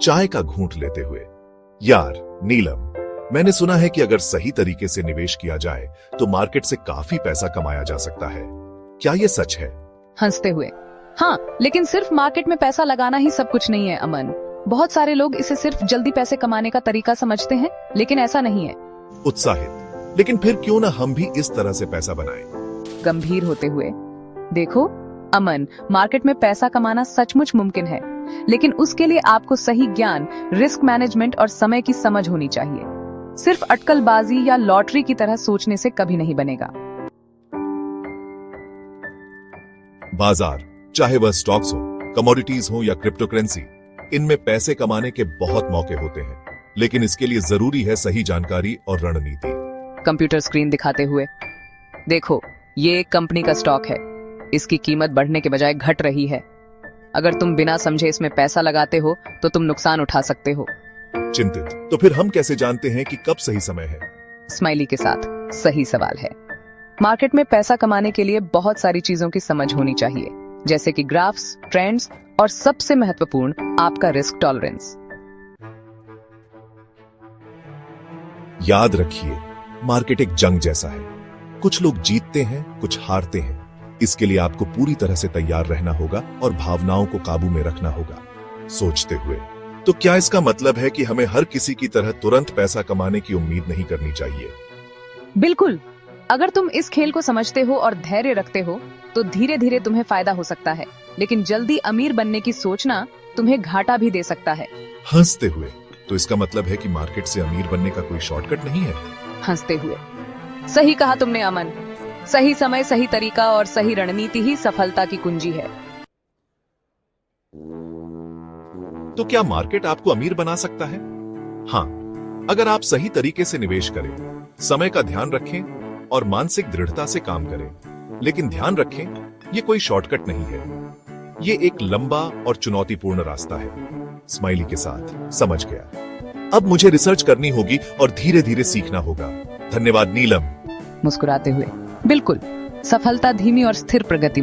चाय का घूंट लेते हुए। यार नीलम, मैंने सुना है कि अगर सही तरीके से निवेश किया जाए तो मार्केट से काफी पैसा कमाया जा सकता है। क्या ये सच है? हंसते हुए, हाँ, लेकिन सिर्फ मार्केट में पैसा लगाना ही सब कुछ नहीं है अमन। बहुत सारे लोग इसे सिर्फ जल्दी पैसे कमाने का तरीका समझते हैं, लेकिन ऐसा नहीं है। उत्साहित, लेकिन फिर क्यों ना हम भी इस तरह से पैसा बनाएं? गंभीर होते हुए, देखो अमन, मार्केट में पैसा कमाना सचमुच मुमकिन है, लेकिन उसके लिए आपको सही ज्ञान, रिस्क मैनेजमेंट और समय की समझ होनी चाहिए। सिर्फ अटकलबाजी या लॉटरी की तरह सोचने से कभी नहीं बनेगा। बाजार, चाहे वह स्टॉक्स हो, कमोडिटीज हो या क्रिप्टो करेंसी, इनमें पैसे कमाने के बहुत मौके होते हैं, लेकिन इसके लिए जरूरी है सही जानकारी और रणनीति। कंप्यूटर स्क्रीन दिखाते हुए, देखो ये एक कंपनी का स्टॉक है, इसकी कीमत बढ़ने के बजाय घट रही है। अगर तुम बिना समझे इसमें पैसा लगाते हो तो तुम नुकसान उठा सकते हो। चिंतित, तो फिर हम कैसे जानते हैं कि कब सही समय है? स्माइली के साथ, सही सवाल है। मार्केट में पैसा कमाने के लिए बहुत सारी चीजों की समझ होनी चाहिए, जैसे कि ग्राफ्स, ट्रेंड्स और सबसे महत्वपूर्ण आपका रिस्क टॉलरेंस। याद रखिए, मार्केट एक जंग जैसा है। कुछ लोग जीतते हैं, कुछ हारते हैं। इसके लिए आपको पूरी तरह से तैयार रहना होगा और भावनाओं को काबू में रखना होगा। सोचते हुए, तो क्या इसका मतलब है कि हमें हर किसी की तरह तुरंत पैसा कमाने की उम्मीद नहीं करनी चाहिए? बिल्कुल, अगर तुम इस खेल को समझते हो और धैर्य रखते हो तो धीरे धीरे तुम्हें फायदा हो सकता है, लेकिन जल्दी अमीर बनने की सोचना तुम्हें घाटा भी दे सकता है। हंसते हुए, तो इसका मतलब है कि मार्केट से अमीर बनने का कोई शॉर्टकट नहीं है? हंसते हुए, सही कहा तुमने अमन। सही समय, सही तरीका और सही रणनीति ही सफलता की कुंजी है। तो क्या मार्केट आपको अमीर बना सकता है? हाँ, अगर आप सही तरीके से निवेश करें, समय का ध्यान रखें और मानसिक दृढ़ता से काम करें। लेकिन ध्यान रखें, ये कोई शॉर्टकट नहीं है। ये एक लंबा और चुनौतीपूर्ण रास्ता है। स्माइली के साथ, समझ गया। अब मुझे रिसर्च करनी होगी और धीरे धीरे सीखना होगा। धन्यवाद नीलम। मुस्कुराते हुए, बिल्कुल, सफलता धीमी और स्थिर प्रगति